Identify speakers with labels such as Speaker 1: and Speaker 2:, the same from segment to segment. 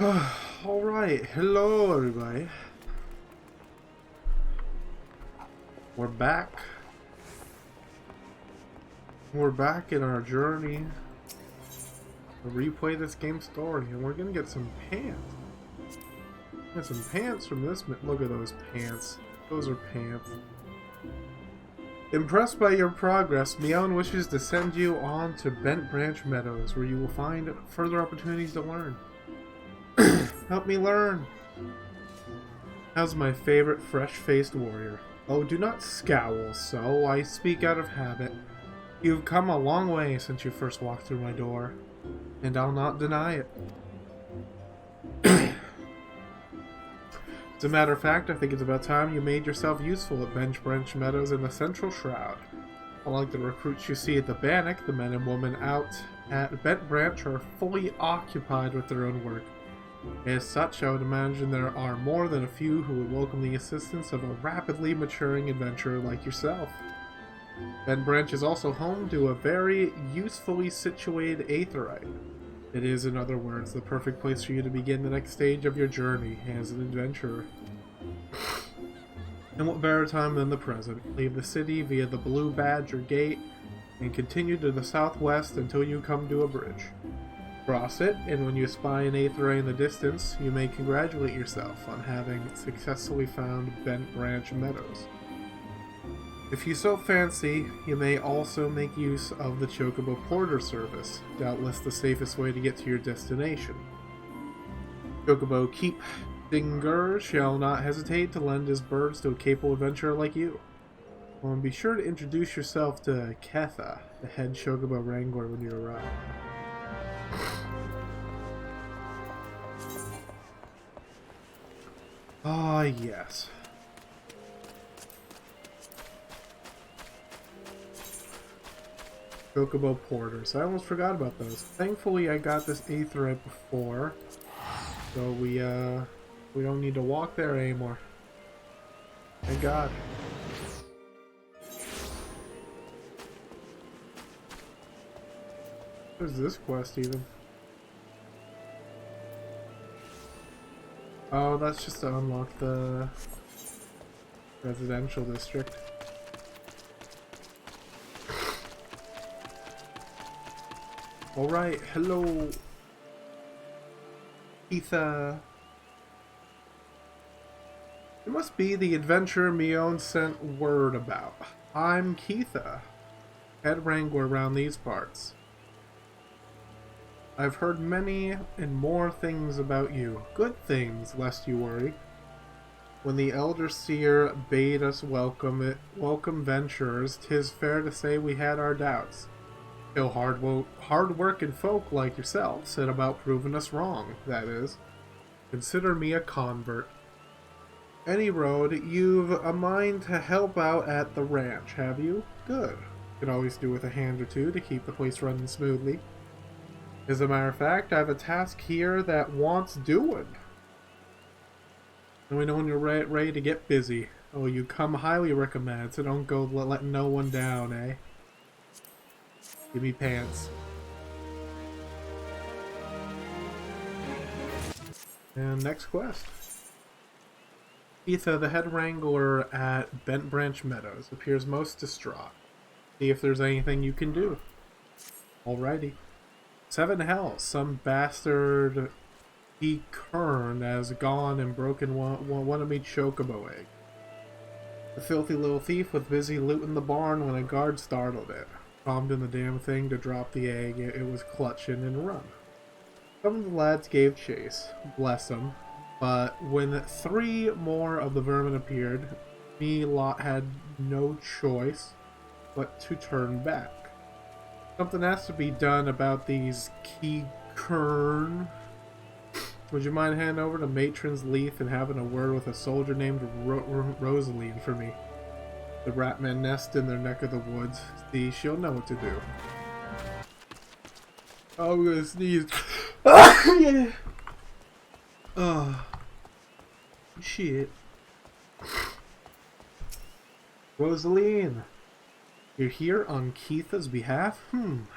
Speaker 1: Alright, hello everybody. We're back. We're back in our journey to replay this game's story, and we're gonna get some pants. Get some pants from this. Look at those pants. Those are pants. Impressed by your progress, Mion wishes to send you on to Bent Branch Meadows, where you will find further opportunities to learn. Help me learn. How's my favorite fresh-faced warrior? Oh, do not scowl so. I speak out of habit. You've come a long way since you first walked through my door, and I'll not deny it. As a matter of fact, I think it's about time you made yourself useful at Bent Branch Meadows in the Central Shroud. Unlike the recruits you see at the Bannock, the men and women out at Bent Branch are fully occupied with their own work. As such, I would imagine there are more than a few who would welcome the assistance of a rapidly maturing adventurer like yourself. Bent Branch is also home to a very usefully situated aetheryte. It is, in other words, the perfect place for you to begin the next stage of your journey as an adventurer. And what better time than the present? Leave the city via the Blue Badger Gate and continue to the southwest until you come to a bridge. Cross it, and when you spy an aetheryte in the distance, you may congratulate yourself on having successfully found Bent Branch Meadows. If you so fancy, you may also make use of the Chocobo Porter service, doubtless the safest way to get to your destination. Chocobo Keepdinger shall not hesitate to lend his birds to a capable adventurer like you. And be sure to introduce yourself to Ketha, the head Chocobo Wrangler, when you arrive. Ah, yes. Chocobo Porters. I almost forgot about those. Thankfully, I got this aetheryte before, so we don't need to walk there anymore. Thank God. What is this quest even? Oh, that's just to unlock the residential district. Alright, hello, Etha. It must be the adventurer Mion sent word about. I'm Keitha, head wrangler around these parts. I've heard many and more things about you. Good things, lest you worry. When the Elder Seer bade us welcome venturers, 'tis fair to say we had our doubts. Till hard-working folk like yourself set about proving us wrong, that is. Consider me a convert. Any road, you've a mind to help out at the ranch, have you? Good. Can always do with a hand or two to keep the place running smoothly. As a matter of fact, I have a task here that wants doing. And we know when you're ready to get busy. Oh, you come highly recommended, so don't go letting no one down, eh? Give me pants. And next quest. Etha, the head wrangler at Bent Branch Meadows, appears most distraught. See if there's anything you can do. Alrighty. 7 hells. Some bastard Kern has gone and broken one of me chocobo egg. The filthy little thief was busy looting the barn when a guard startled it. Prompting the damn thing to drop the egg, it was clutching and run. Some of the lads gave chase, bless them, but when 3 more of the vermin appeared, me lot had no choice but to turn back. Something has to be done about these Kern. Would you mind handing over to Matron's Leaf and having a word with a soldier named Rosaline for me? The Ratmen nest in their neck of the woods. See, she'll know what to do. Oh, I'm gonna sneeze. Yeah. Oh. Shit. Rosaline. You're here on Keitha's behalf?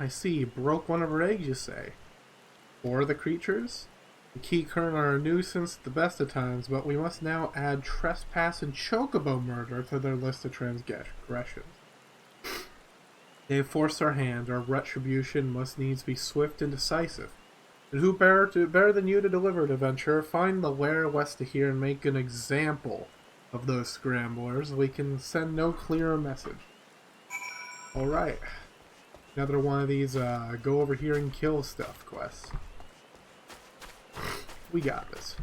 Speaker 1: I see. Broke one of her eggs, you say. 4 of the creatures? The key current are a nuisance at the best of times, but we must now add trespass and chocobo murder to their list of transgressions. They have forced our hand. Our retribution must needs be swift and decisive. And who better than you to deliver it, adventurer? Find the lair west of here and make an example of those scramblers. We can send no clearer message. Alright. Another one of these go over here and kill stuff quests. We got this.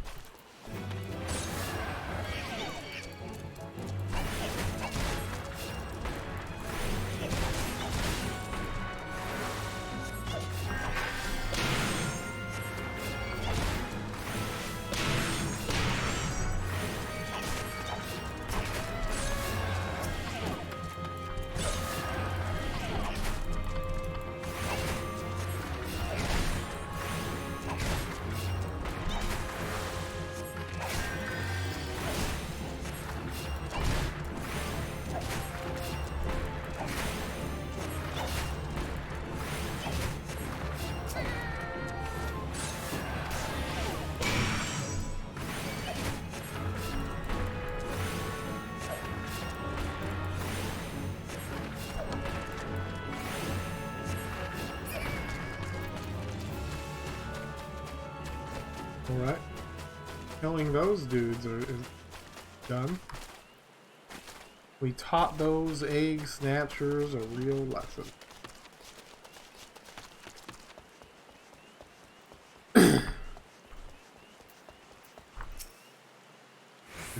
Speaker 1: Alright. Killing those dudes is done. We taught those egg snatchers a real lesson. The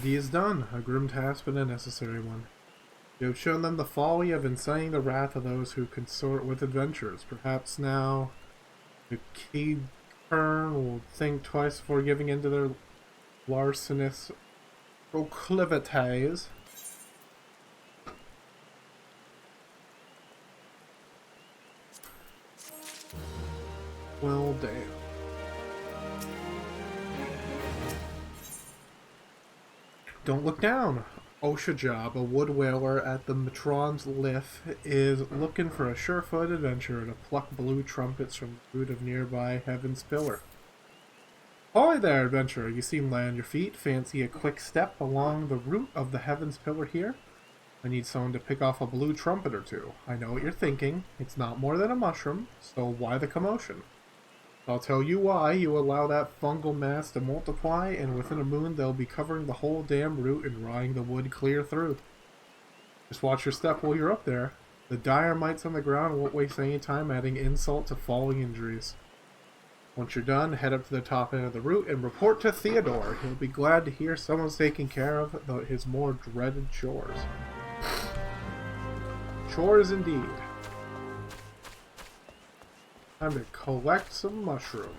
Speaker 1: deed is done. A grim task, but a necessary one. You have shown them the folly of inciting the wrath of those who consort with adventurers. Perhaps now the key will think twice before giving in to their larcenous proclivities. Well, damn. Don't look down. Oshajab, a wood whaler at the Matron's Liff, is looking for a sure-footed adventurer to pluck blue trumpets from the root of nearby Heaven's Pillar. Ahoy there, adventurer! You seem light on your feet. Fancy a quick step along the route of the Heaven's Pillar here? I need someone to pick off a blue trumpet or two. I know what you're thinking. It's not more than a mushroom, so why the commotion? I'll tell you why. You allow that fungal mass to multiply, and within a moon they'll be covering the whole damn route and rotting the wood clear through. Just watch your step while you're up there. The dire mites on the ground won't waste any time adding insult to falling injuries. Once you're done, head up to the top end of the route and report to Theodore. He'll be glad to hear someone's taking care of his more dreaded chores. Chores indeed. Time to collect some mushroom.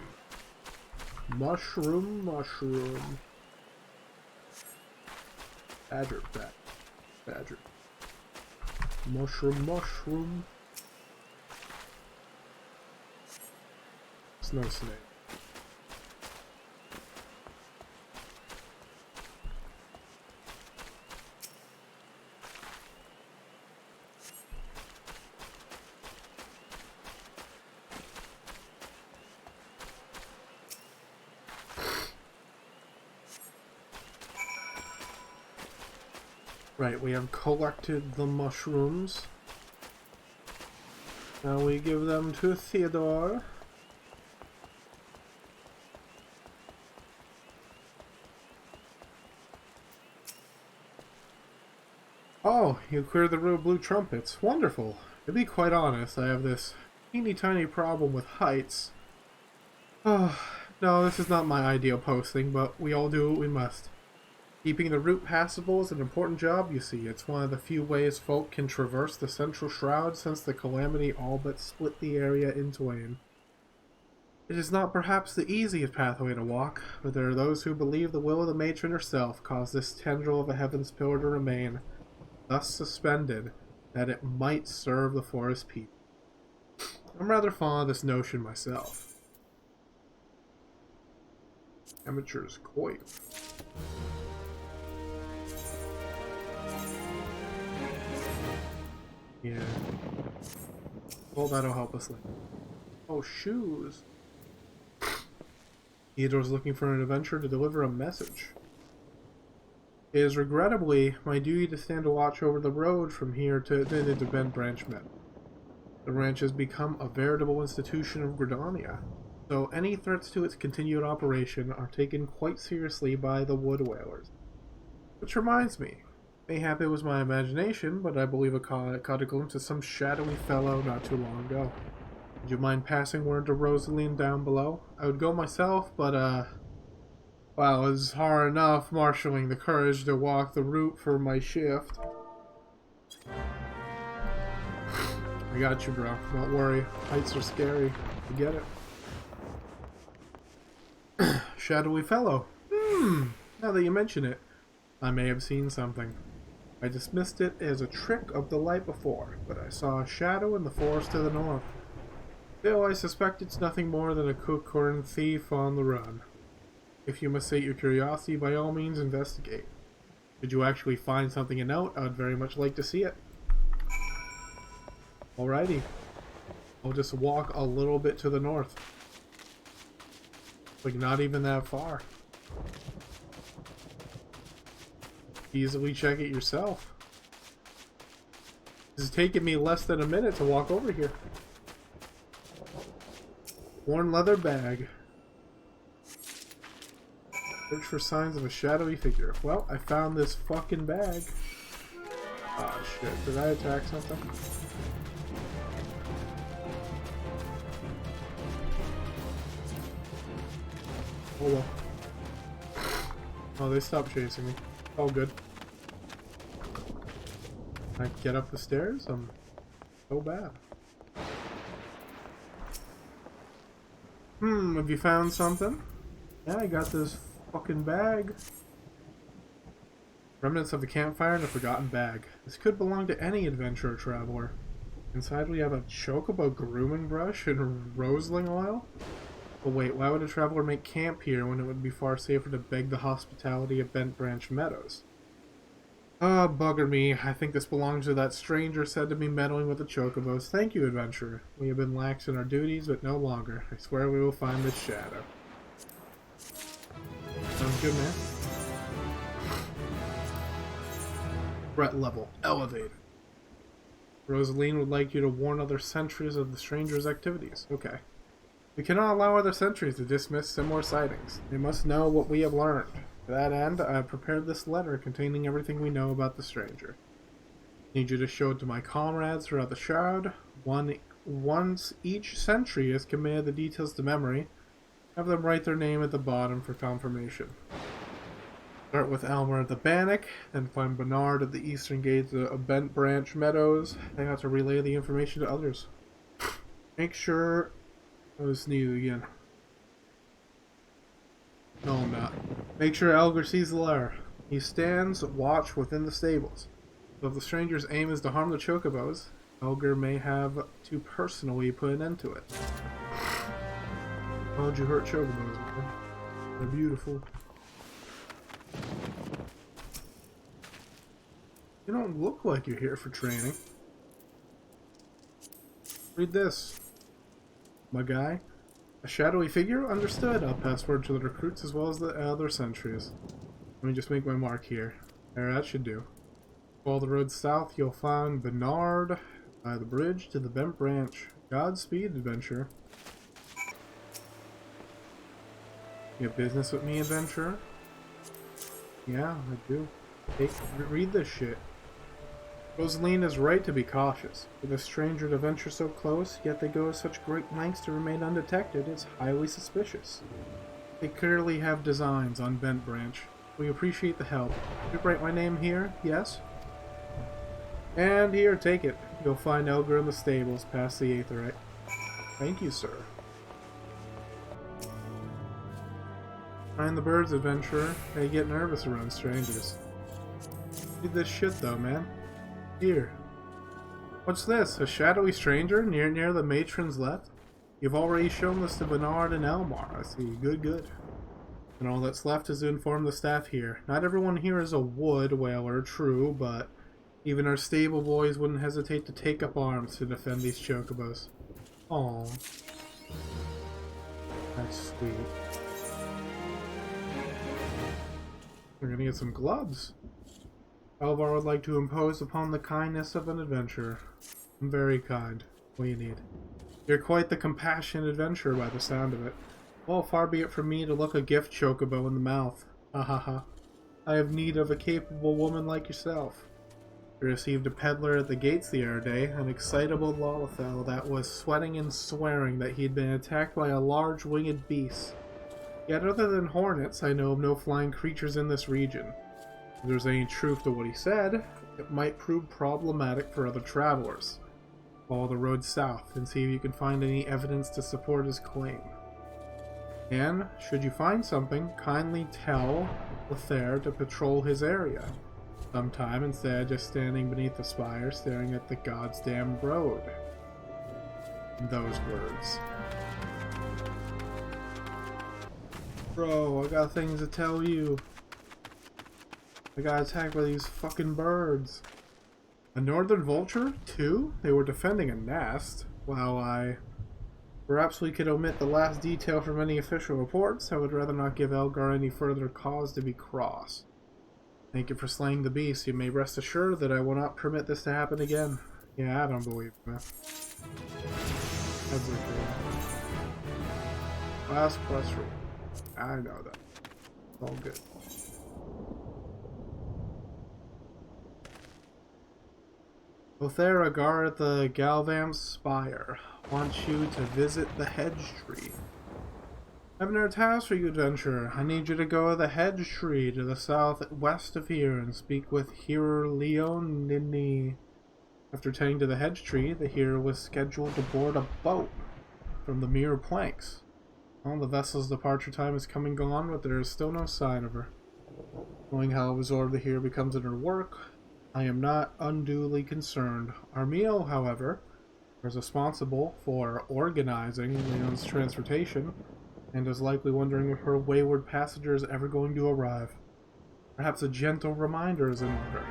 Speaker 1: Mushroom. Badger. Mushroom. Snow snake. Right, we have collected the mushrooms. Now we give them to Theodore. Oh, you cleared the road of blue trumpets. Wonderful. To be quite honest, I have this teeny tiny problem with heights. Oh, no, this is not my ideal posting, but we all do what we must. Keeping the route passable is an important job, you see. It's one of the few ways folk can traverse the central shroud since the calamity all but split the area in twain. It is not perhaps the easiest pathway to walk, but there are those who believe the will of the matron herself caused this tendril of a Heaven's Pillar to remain, thus suspended, that it might serve the forest people. I'm rather fond of this notion myself. Amateur's coin. Yeah. Well, that'll help us later. Oh, shoes. Theodore's looking for an adventurer to deliver a message. It is regrettably my duty to stand a watch over the road from here to Bent Branch Meadow. The ranch has become a veritable institution of Gridania, so any threats to its continued operation are taken quite seriously by the wood whalers. Which reminds me, mayhap it was my imagination, but I believe I caught a glimpse of some shadowy fellow not too long ago. Would you mind passing word to Rosaline down below? I would go myself, but, well, it's hard enough marshalling the courage to walk the route for my shift. I got you, bro. Don't worry. Heights are scary. I get it. Shadowy fellow. Now that you mention it, I may have seen something. I dismissed it as a trick of the light before, but I saw a shadow in the forest to the north. Still, I suspect it's nothing more than a cook-corn thief on the run. If you must sate your curiosity, by all means investigate. Did you actually find something of note? I would very much like to see it. Alrighty. I'll just walk a little bit to the north. Like, not even that far. Easily check it yourself. This is taking me less than a minute to walk over here. Worn leather bag. Search for signs of a shadowy figure. Well, I found this fucking bag. Oh shit, did I attack something? Oh well. Oh, they stopped chasing me. All good. Can I get up the stairs? I'm so bad. Have you found something? Yeah, I got this fucking bag. Remnants of the campfire and a forgotten bag. This could belong to any adventurer traveler. Inside we have a chocobo grooming brush and roseling oil. But wait, why would a traveler make camp here when it would be far safer to beg the hospitality of Bent Branch Meadows? Ah, bugger me. I think this belongs to that stranger said to be meddling with the chocobos. Thank you, adventurer. We have been lax in our duties, but no longer. I swear we will find this shadow. Sounds good, man. Threat level elevated. Rosaline would like you to warn other sentries of the stranger's activities. Okay. We cannot allow other sentries to dismiss similar sightings. They must know what we have learned. To that end, I have prepared this letter containing everything we know about the stranger. I need you to show it to my comrades throughout the shroud. Once each sentry has committed the details to memory, have them write their name at the bottom for confirmation. Start with Elmer at the Bannock, then find Bernard at the eastern gates of Bent Branch Meadows. They have to relay the information to others. Make sure... I was sneezing again. No, I'm not. Make sure Elgar sees the lair. He stands watch within the stables. So if the stranger's aim is to harm the chocobos, Elgar may have to personally put an end to it. Why would you hurt chocobos, man? They're beautiful. You don't look like you're here for training. Read this. My guy. A shadowy figure? Understood. I'll pass word to the recruits as well as the other sentries. Let me just make my mark here. There, that should do. Follow the road south, you'll find Bernard by the bridge to the Bent Branch. Godspeed, adventurer. You have business with me, adventurer? Yeah, I do. Hey, read this shit. Rosaline is right to be cautious. With a stranger to venture so close, yet they go to such great lengths to remain undetected, is highly suspicious. They clearly have designs on Bent Branch. We appreciate the help. You write my name here, yes? And here, take it. You'll find Elgar in the stables past the Aetherite. Thank you, sir. Mind the birds, adventurer. They get nervous around strangers. Read this shit though, man. Here. What's this? A shadowy stranger near the matron's left? You've already shown this to Bernard and Elmar. I see. Good, good. And all that's left is to inform the staff here. Not everyone here is a wood whaler, true, but even our stable boys wouldn't hesitate to take up arms to defend these chocobos. Aww. That's sweet. We're gonna get some gloves. Elvar would like to impose upon the kindness of an adventurer. I'm very kind. What do you need? You're quite the compassionate adventurer by the sound of it. Well, far be it from me to look a gift chocobo in the mouth. Ha ha ha. I have need of a capable woman like yourself. I received a peddler at the gates the other day, an excitable Lolithel that was sweating and swearing that he had been attacked by a large winged beast. Yet other than hornets, I know of no flying creatures in this region. If there's any truth to what he said, it might prove problematic for other travelers. Follow the road south and see if you can find any evidence to support his claim. And, should you find something, kindly tell Lethair to patrol his area sometime instead of just standing beneath the spire staring at the goddamn road. In those words. Bro, I got things to tell you. I got attacked by these fucking birds. A northern vulture? Too? They were defending a nest. While perhaps we could omit the last detail from any official reports. I would rather not give Elgar any further cause to be cross. Thank you for slaying the beast. You may rest assured that I will not permit this to happen again. Yeah, I don't believe that. That's okay. Last question. I know that. It's all good. Lethair Agar at the Galvam Spire wants you to visit the hedge tree. I have another task for you, adventurer. I need you to go to the hedge tree to the southwest of here and speak with Hero Leonini. After tending to the hedge tree, the hero was scheduled to board a boat from the Mirror Planks. Well, the vessel's departure time is come and gone, but there is still no sign of her. Knowing how absorbed the hero becomes in her work, I am not unduly concerned. Armio, however, is responsible for organizing Leon's transportation, and is likely wondering if her wayward passenger is ever going to arrive. Perhaps a gentle reminder is in order.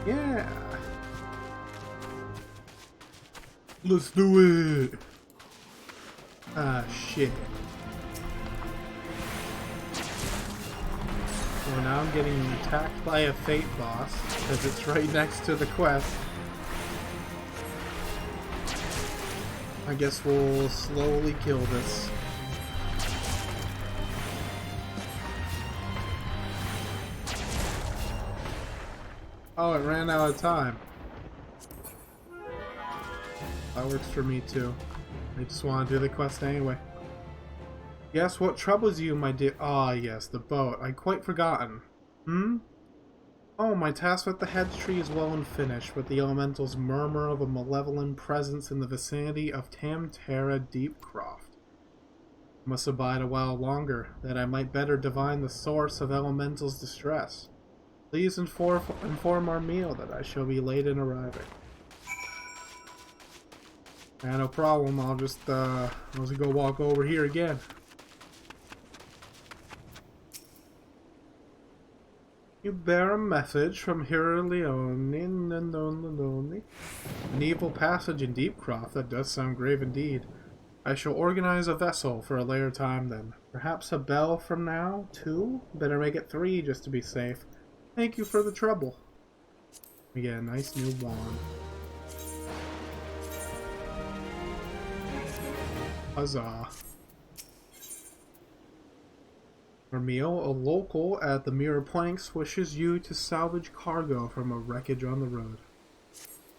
Speaker 1: Yeah! Let's do it! Ah, shit. So now I'm getting attacked by a fate boss, because it's right next to the quest. I guess we'll slowly kill this. Oh, it ran out of time. That works for me too. I just want to do the quest anyway. Yes, what troubles you, my dear? Ah, yes, the boat. I'd quite forgotten. Oh, my task with the hedge tree is well and finished, but the elementals murmur of a malevolent presence in the vicinity of Tamtara Deepcroft. I must abide a while longer, that I might better divine the source of elementals' distress. Please inform Armio that I shall be late in arriving. Yeah, no problem. I'll just go walk over here again. You bear a message from Hero Leone. An evil passage in Deepcroft. That does sound grave indeed. I shall organize a vessel for a later time then. Perhaps a bell from now? 2? Better make it 3 just to be safe. Thank you for the trouble. We get a nice new wand. Huzzah. Armio, a local at the Mirror Planks, wishes you to salvage cargo from a wreckage on the road.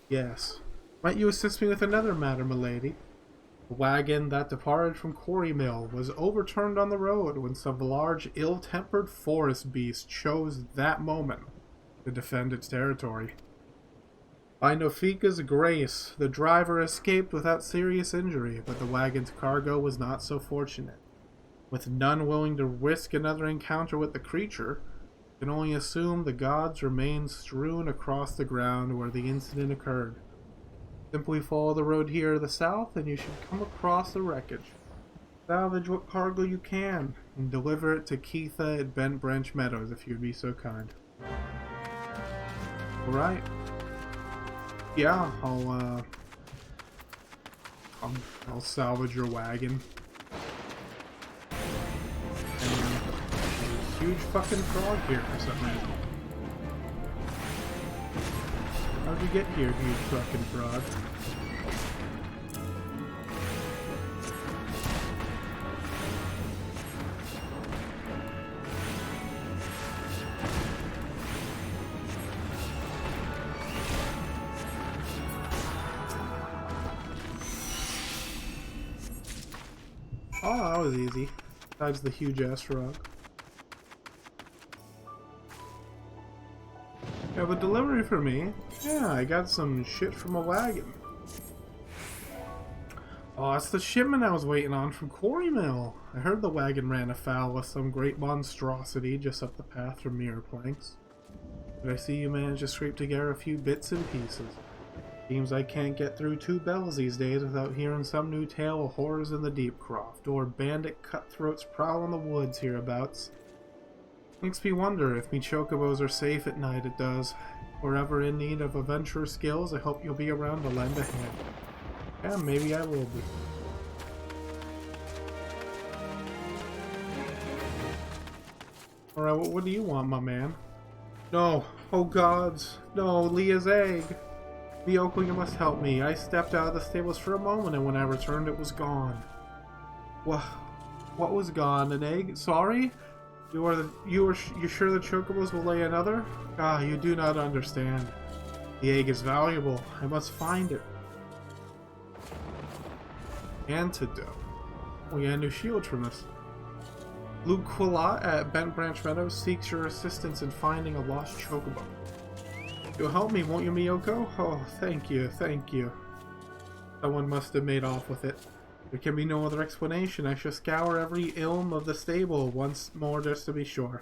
Speaker 1: Yes. Might you assist me with another matter, milady? The wagon that departed from Quarry Mill was overturned on the road when some large, ill-tempered forest beast chose that moment to defend its territory. By Nofika's grace, the driver escaped without serious injury, but the wagon's cargo was not so fortunate. With none willing to risk another encounter with the creature, you can only assume the gods remained strewn across the ground where the incident occurred. Simply follow the road here to the south, and you should come across the wreckage. Salvage what cargo you can, and deliver it to Keitha at Bent Branch Meadows if you'd be so kind. Alright. Yeah, I'll salvage your wagon. And huge fucking frog here for some reason. How'd you get here, huge fucking frog? Oh, that was easy. Besides the huge ass frog. You have a delivery for me? Yeah, I got some shit from a wagon. Oh, it's the shipment I was waiting on from Quarry Mill. I heard the wagon ran afoul with some great monstrosity just up the path from Mirror Planks. But I see you managed to scrape together a few bits and pieces. Seems I can't get through 2 bells these days without hearing some new tale of horrors in the Deepcroft, or bandit cutthroats prowling the woods hereabouts. Makes me wonder if me chocobos are safe at night, it does. If we're ever in need of adventurer skills, I hope you'll be around to lend a hand. Yeah, maybe I will be. Alright, what do you want, my man? No! Oh gods! No, Leah's egg! Miyoko, you must help me. I stepped out of the stables for a moment, and when I returned, it was gone. What was gone? An egg? Sorry? You sure the chocobos will lay another? Ah, you do not understand. The egg is valuable. I must find it. Antidote. We got a new shield from this. Luke Quillat at Bent Branch Meadows seeks your assistance in finding a lost chocobo. You'll help me, won't you, Miyoko? Oh, thank you, thank you. Someone must have made off with it. There can be no other explanation. I shall scour every ilm of the stable once more just to be sure.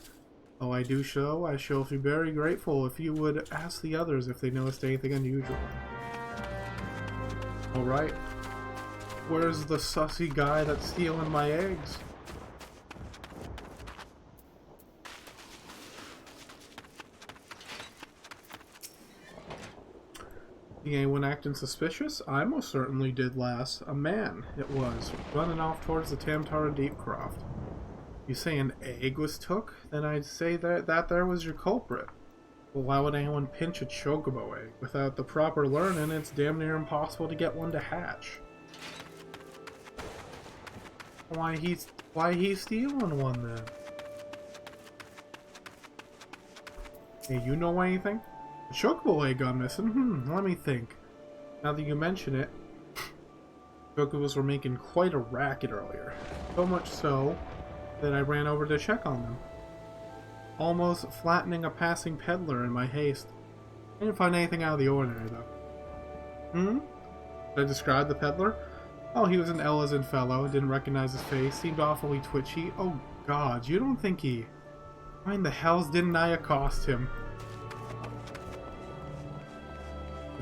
Speaker 1: Oh, I do so. I shall be very grateful if you would ask the others if they noticed anything unusual. Alright. Where's the sussy guy that's stealing my eggs? Anyone acting suspicious? I most certainly did, lass. A man, it was, running off towards the Tamtara Deepcroft. You say an egg was took? Then I'd say that there was your culprit. Well, why would anyone pinch a chocobo egg? Without the proper learning, it's damn near impossible to get one to hatch. Why he's stealing one then? Hey, you know anything? The chocobo egg gone missing? Let me think. Now that you mention it, chocobos were making quite a racket earlier. So much so that I ran over to check on them. Almost flattening a passing peddler in my haste. I didn't find anything out of the ordinary though. Did I describe the peddler? Oh, he was an Elizan fellow, didn't recognize his face, seemed awfully twitchy. Oh god, you don't think he... Why in the hells didn't I accost him?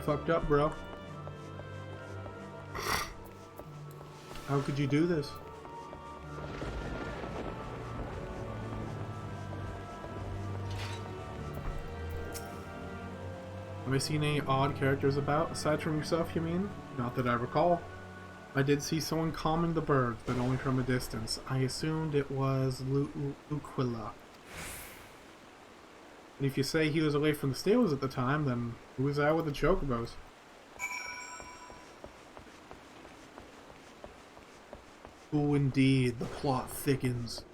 Speaker 1: Fucked up, bro. How could you do this? Have I seen any odd characters about, aside from yourself, you mean? Not that I recall. I did see someone calming the birds, but only from a distance. I assumed it was Luquilla. And if you say he was away from the stables at the time, then who was out with the chocobos? Oh, indeed, the plot thickens.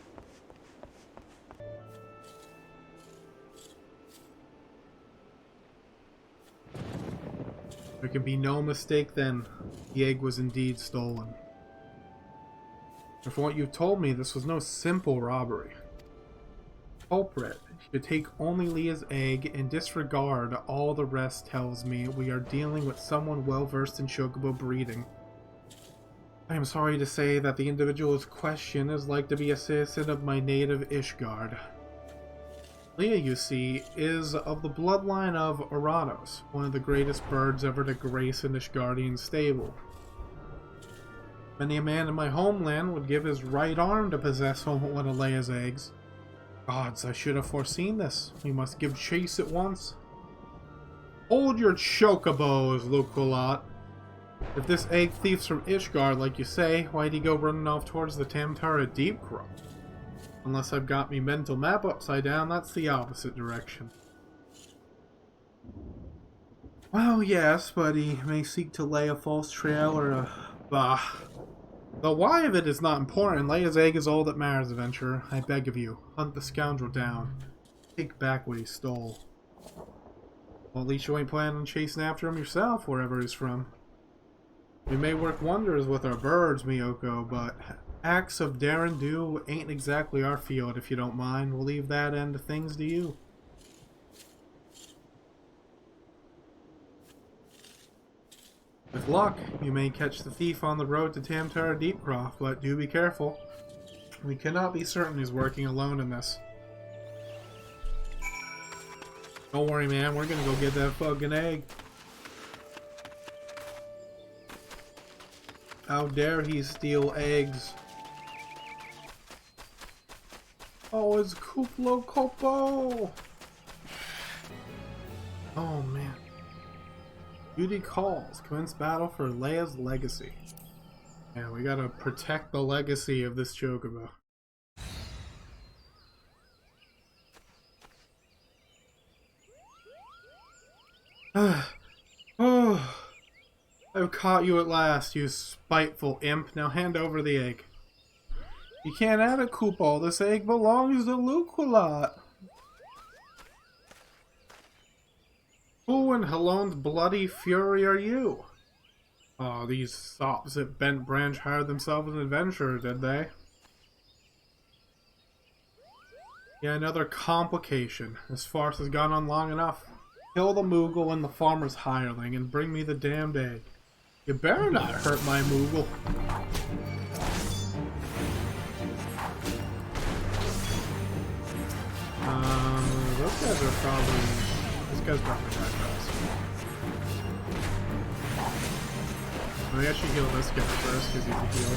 Speaker 1: There can be no mistake then. The egg was indeed stolen. And from what you've told me, this was no simple robbery. Culprit should take only Leah's egg and disregard all the rest. Tells me we are dealing with someone well versed in chocobo breeding. I am sorry to say that the individual's question is like to be a citizen of my native Ishgard. Leah, you see, is of the bloodline of Oranos, one of the greatest birds ever to grace an Ishgardian stable. Many a man in my homeland would give his right arm to possess one of Leia's eggs. Gods, I should have foreseen this. We must give chase at once. Hold your chocobos, Luquillat. If this egg thief's from Ishgard, like you say, why'd he go running off towards the Tamtara Deepcroft? Unless I've got me mental map upside down, that's the opposite direction. Well, yes, but he may seek to lay a false trail or a... Bah. The why of it is not important. Leia's egg is all that matters, adventurer. I beg of you, hunt the scoundrel down. Take back what he stole. Well, at least you ain't planning on chasing after him yourself, wherever he's from. We may work wonders with our birds, Miyoko, but acts of dare and do ain't exactly our field, if you don't mind. We'll leave that end of things to you. With luck, you may catch the thief on the road to Tamtara Deepcroft, but do be careful. We cannot be certain he's working alone in this. Don't worry, man. We're gonna go get that fucking egg. How dare he steal eggs? Oh, it's Kuplo Kopo! Oh, man. Duty calls. Commence battle for Leia's legacy. Yeah, we gotta protect the legacy of this Chocobo. Oh, I've caught you at last, you spiteful imp. Now hand over the egg. You can't have it, Kupo. This egg belongs to Luculot. Who in Halon's bloody fury are you? Oh, these sops at Bent Branch hired themselves an adventurer, did they? Yeah, another complication. This farce has gone on long enough. Kill the Moogle and the farmer's hireling and bring me the damned egg. You better not hurt my Moogle. Those guys are probably... This guy's probably right fast. Maybe I should heal this guy first because he's a heal.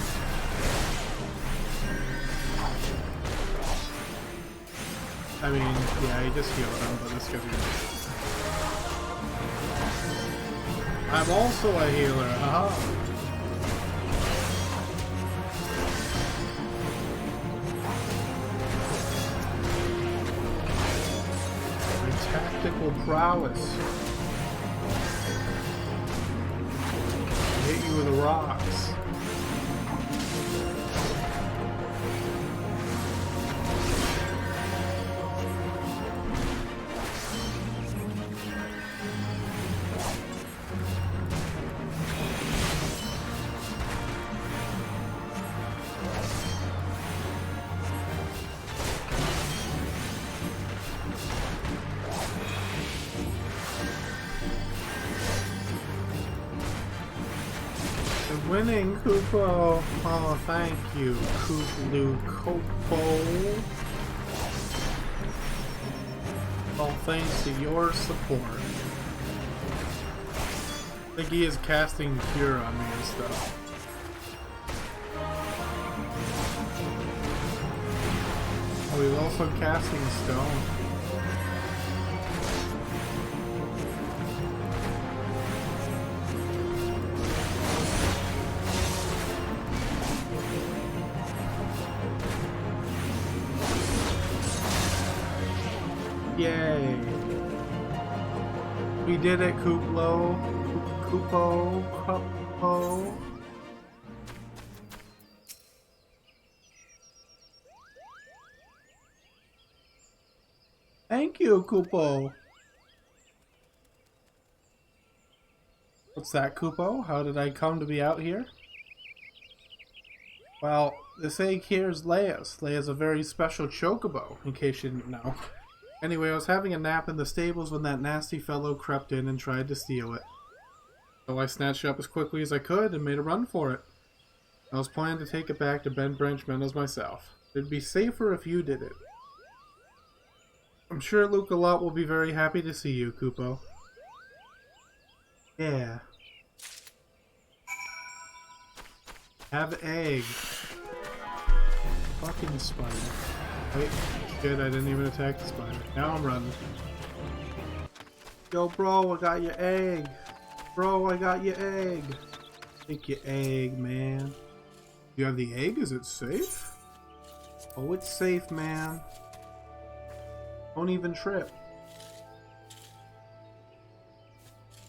Speaker 1: I mean, yeah, he just healed him, but this guy's gonna... I'm also a healer, haha! Tactical prowess. Hit you with the rocks. Winning, Kupo. Oh, thank you, Kuplu Kopo. All thanks to your support. I think he is casting Cure on me and stuff. Oh, he's also casting Stone. Yay! We did it, Kuplo. Kupo. Thank you, Kupo. What's that, Kupo? How did I come to be out here? Well, this egg here is Leia's. Leia's a very special chocobo, in case you didn't know. Anyway, I was having a nap in the stables when that nasty fellow crept in and tried to steal it. So I snatched it up as quickly as I could and made a run for it. I was planning to take it back to Bent Branch Meadows myself. It'd be safer if you did it. I'm sure Luculot will be very happy to see you, Kupo. Yeah. Have egg. Fucking spider. Wait, shit, I didn't even attack the spider. Now I'm running. Yo, bro, I got your egg. Bro, I got your egg. Take your egg, man. You have the egg? Is it safe? Oh, it's safe, man. Don't even trip.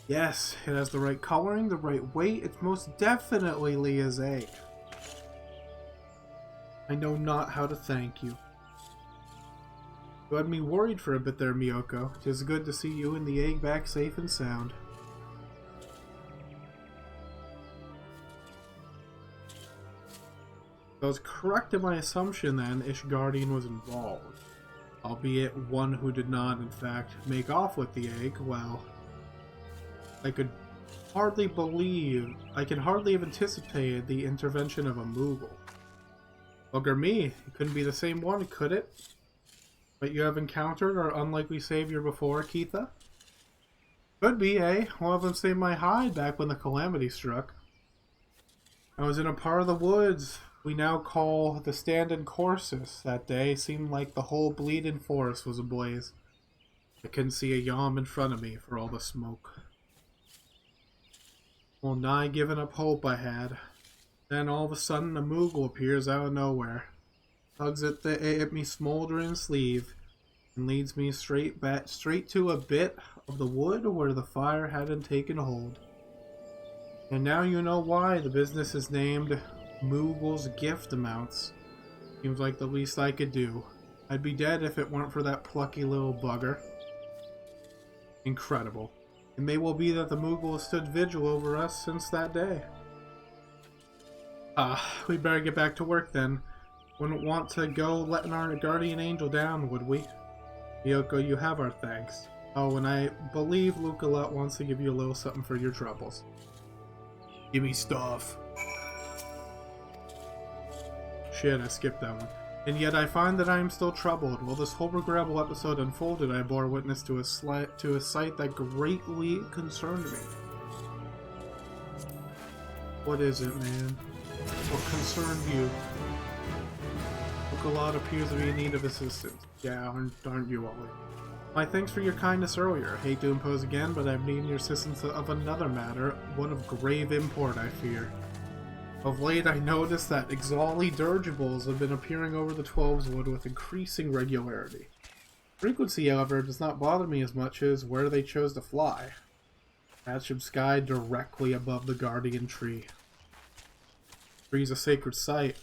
Speaker 1: Yes, it has the right coloring, the right weight. It's most definitely Leah's egg. I know not how to thank you. You had me worried for a bit there, Miyoko. 'Tis good to see you and the egg back safe and sound. I was correct in my assumption then Ishgardian was involved. Albeit one who did not, in fact, make off with the egg. Well, I could hardly have anticipated the intervention of a Moogle. Bugger me, it couldn't be the same one, could it? But you have encountered our unlikely savior before, Keitha? Could be, eh? One of them saved my hide back when the calamity struck. I was in a part of the woods we now call the Stand-in Corsus. That day seemed like the whole bleeding forest was ablaze. I couldn't see a yom in front of me for all the smoke. Well, nigh giving up hope I had. Then all of a sudden a Moogle appears out of nowhere, tugs at me smoldering sleeve, and leads me straight to a bit of the wood where the fire hadn't taken hold. And now you know why the business is named Moogle's Gift Amounts. Seems like the least I could do. I'd be dead if it weren't for that plucky little bugger. Incredible. It may well be that the Moogle has stood vigil over us since that day. We'd better get back to work then. Wouldn't want to go letting our guardian angel down, would we? Miyoko, you have our thanks. Oh, and I believe Lucalut wants to give you a little something for your troubles. Give me stuff. Shit, I skipped that one. And yet I find that I am still troubled. While this whole regrettable episode unfolded, I bore witness to a sight that greatly concerned me. What is it, man? What concerned you? Lucalut appears to be in need of assistance. Yeah, aren't you all? My thanks for your kindness earlier. Hate to impose again, but I'm needing your assistance of another matter, one of grave import, I fear. Of late, I noticed that Ixali dirigibles have been appearing over the Twelveswood with increasing regularity. Frequency, however, does not bother me as much as where they chose to fly. Patch of sky directly above the Guardian Tree. The tree is a sacred site,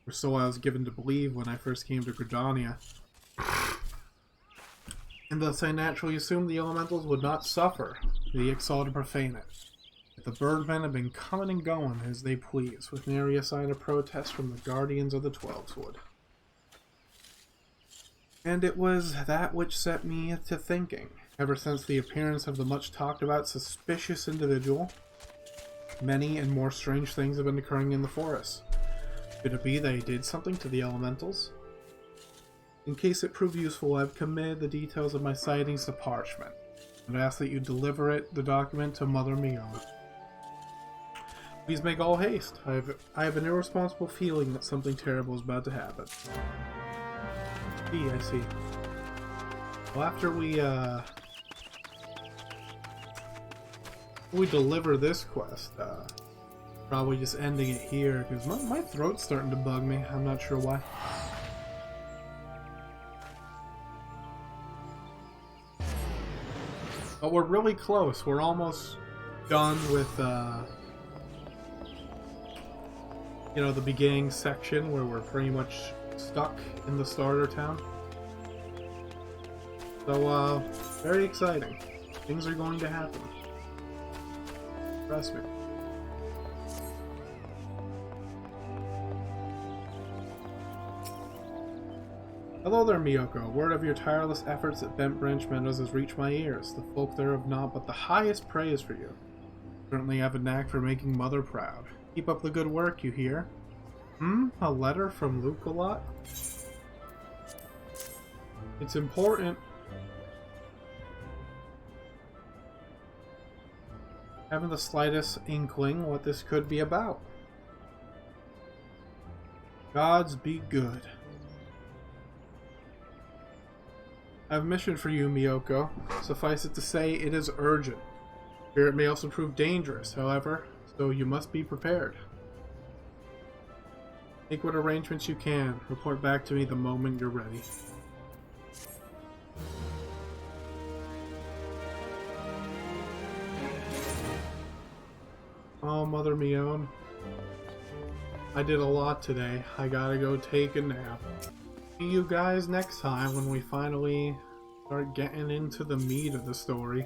Speaker 1: or so I was given to believe when I first came to Gridania. And thus I naturally assumed the elementals would not suffer the Ixal to profane it. The birdmen have been coming and going as they please, with nary a sign of protest from the guardians of the Twelveswood. And it was that which set me to thinking. Ever since the appearance of the much-talked-about suspicious individual, many and more strange things have been occurring in the forest. Could it be that he did something to the elementals? In case it proved useful, I've committed the details of my sightings to parchment, and I ask that you deliver the document to Mother Mion. Please make all haste. I have an irresponsible feeling that something terrible is about to happen. I see. Well, after we deliver this quest, probably just ending it here, because my throat's starting to bug me. I'm not sure why. But we're really close. We're almost done with, you know, the beginning section where we're pretty much stuck in the starter town. So, very exciting. Things are going to happen. Trust me. Hello there, Miyoko. Word of your tireless efforts at Bent Branch Meadows has reached my ears. The folk there have naught but the highest praise for you. Certainly have a knack for making Mother proud. Keep up the good work, you hear? A letter from Lucalut? It's important. Haven't the slightest inkling what this could be about. Gods be good. I have a mission for you, Miyoko. Suffice it to say, it is urgent. Fear it may also prove dangerous, however, so you must be prepared. Make what arrangements you can. Report back to me the moment you're ready. Oh, Mother Mion. I did a lot today. I gotta go take a nap. See you guys next time when we finally start getting into the meat of the story.